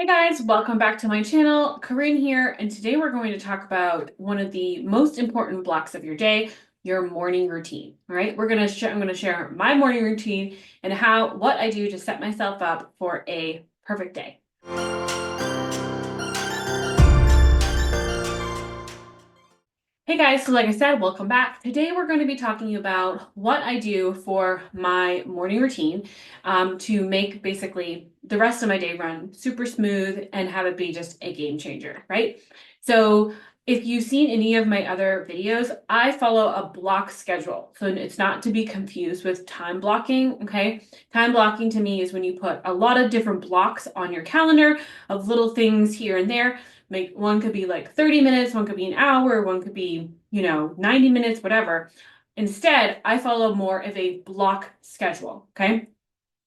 Hey guys, welcome back to my channel. Corinne here, and today we're going to talk about one of the most important blocks of your day, your morning routine. All right, I'm going to share my morning routine and what I do to set myself up for a perfect day. Hey guys, so like I said, welcome back. Today we're going to be talking about what I do for my morning routine to make basically the rest of my day run super smooth and have it be just a game changer, right? So if you've seen any of my other videos, I follow a block schedule. So it's not to be confused with time blocking, okay? Time blocking to me is when you put a lot of different blocks on your calendar of little things here and there. Make one could be like 30 minutes, one could be an hour, one could be, 90 minutes, whatever. Instead, I follow more of a block schedule, okay?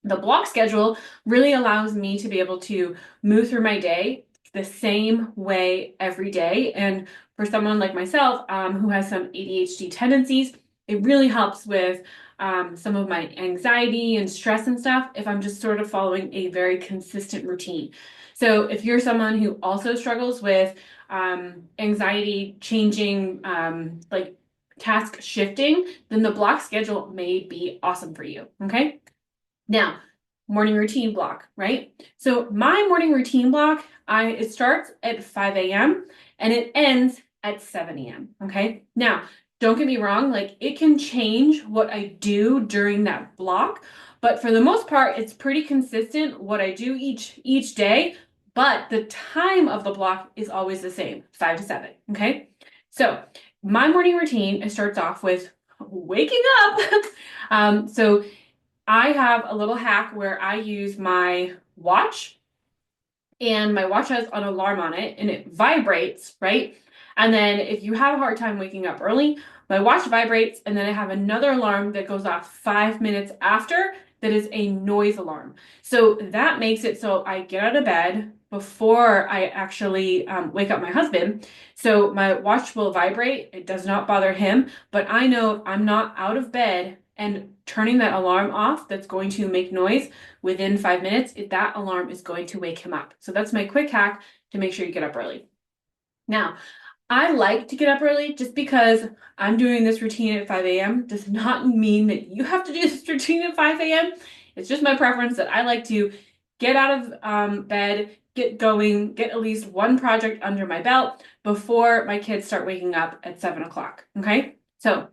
The block schedule really allows me to be able to move through my day the same way every day. And for someone like myself, who has some ADHD tendencies, it really helps with some of my anxiety and stress and stuff if I'm just sort of following a very consistent routine. So if you're someone who also struggles with anxiety, changing, like task shifting, then the block schedule may be awesome for you. Okay. Now, morning routine block, right? So my morning routine block, it starts at 5 a.m. and it ends at 7 a.m. Okay. Now, don't get me wrong, like it can change what I do during that block, but for the most part, it's pretty consistent what I do each day, but the time of the block is always the same, 5 to 7. Okay. So my morning routine, it starts off with waking up. So I have a little hack where I use my watch, and my watch has an alarm on it and it vibrates, right? And then if you have a hard time waking up early, my watch vibrates and then I have another alarm that goes off 5 minutes after that is a noise alarm. So that makes it so I get out of bed before I actually wake up my husband. So my watch will vibrate. It does not bother him, but I know I'm not out of bed and turning that alarm off that's going to make noise within 5 minutes, that alarm is going to wake him up. So that's my quick hack to make sure you get up early. Now, I like to get up early just because I'm doing this routine at 5 a.m. does not mean that you have to do this routine at 5 a.m. It's just my preference that I like to get out of bed, get going, get at least one project under my belt before my kids start waking up at 7 o'clock. Okay, so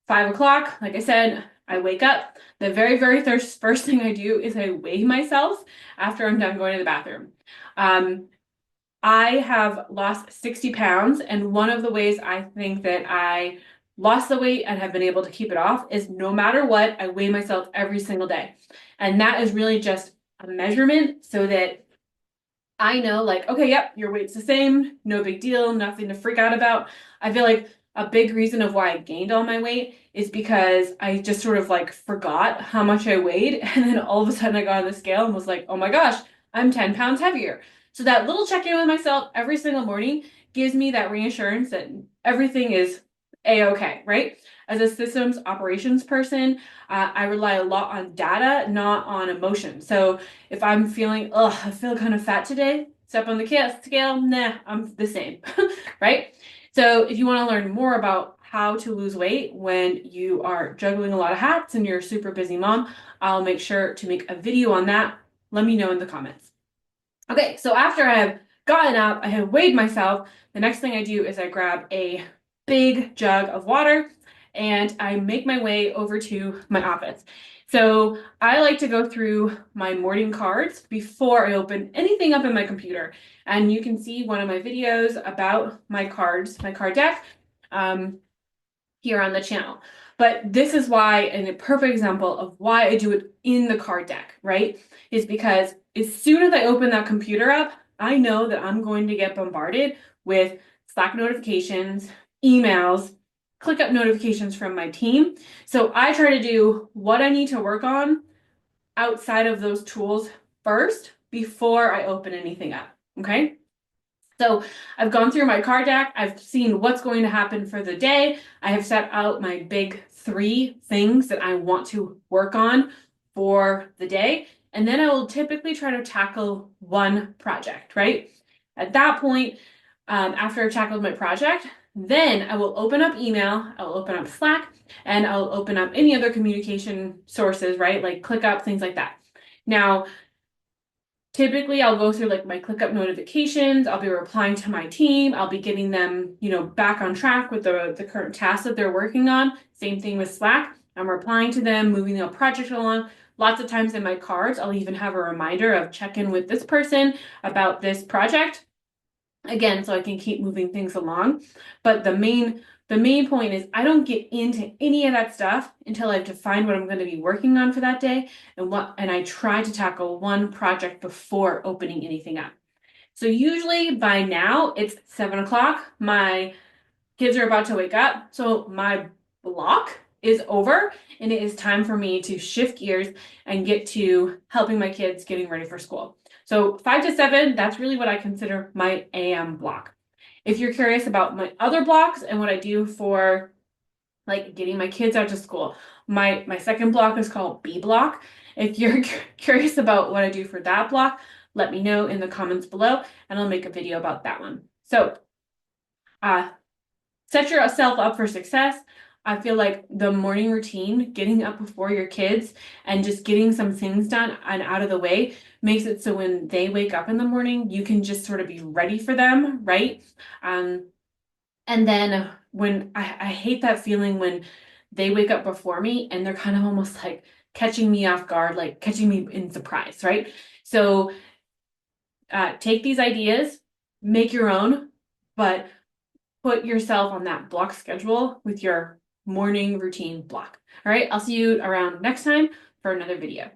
5 o'clock, like I said, I wake up. The very first thing I do is I weigh myself after I'm done going to the bathroom. Um, I have lost 60 pounds, and one of the ways I think that I lost the weight and have been able to keep it off is no matter what, I weigh myself every single day. And that is really just a measurement so that I know, like, okay, yep, your weight's the same, no big deal, nothing to freak out about. I feel like a big reason of why I gained all my weight is because I just sort of like forgot how much I weighed. And then all of a sudden I got on the scale and was like, oh my gosh, I'm 10 pounds heavier. So that little check-in with myself every single morning gives me that reassurance that everything is a-okay, right? As a systems operations person, I rely a lot on data, not on emotion. So if I'm feeling, oh, I feel kind of fat today, step on the scale, nah, I'm the same, right? So if you want to learn more about how to lose weight when you are juggling a lot of hats and you're a super busy mom, I'll make sure to make a video on that. Let me know in the comments. Okay, so after I have gotten up, I have weighed myself, the next thing I do is I grab a big jug of water and I make my way over to my office. So I like to go through my morning cards before I open anything up in my computer. And you can see one of my videos about my cards, my card deck, here on the channel. But this is why, and a perfect example of why I do it in the card deck, right? Is because as soon as I open that computer up, I know that I'm going to get bombarded with Slack notifications, emails, ClickUp notifications from my team. So I try to do what I need to work on outside of those tools first before I open anything up, okay? So I've gone through my card deck. I've seen what's going to happen for the day. I have set out my big 3 things that I want to work on for the day. And then I will typically try to tackle one project, right? At that point, after I've tackled my project, then I will open up email, I'll open up Slack, and I'll open up any other communication sources, right? Like ClickUp, things like that. Now, typically I'll go through like my ClickUp notifications, I'll be replying to my team, I'll be getting them, back on track with the current tasks that they're working on. Same thing with Slack. I'm replying to them, moving the project along. Lots of times in my cards, I'll even have a reminder of check in with this person about this project. Again, so I can keep moving things along. But the main point is I don't get into any of that stuff until I've defined what I'm going to be working on for that day and I try to tackle one project before opening anything up. So usually by now it's 7 o'clock. My kids are about to wake up. So my block is over and it is time for me to shift gears and get to helping my kids getting ready for school. So 5 to 7, that's really what I consider my AM block. If you're curious about my other blocks and what I do for like getting my kids out to school, my second block is called B block. If you're curious about what I do for that block, let me know in the comments below and I'll make a video about that one. So, set yourself up for success. I feel like the morning routine, getting up before your kids and just getting some things done and out of the way makes it so when they wake up in the morning, you can just sort of be ready for them, right? And then when I hate that feeling when they wake up before me and they're kind of almost like catching me off guard, like catching me in surprise, right? So take these ideas, make your own, but put yourself on that block schedule with your morning routine block. All right, I'll see you around next time for another video.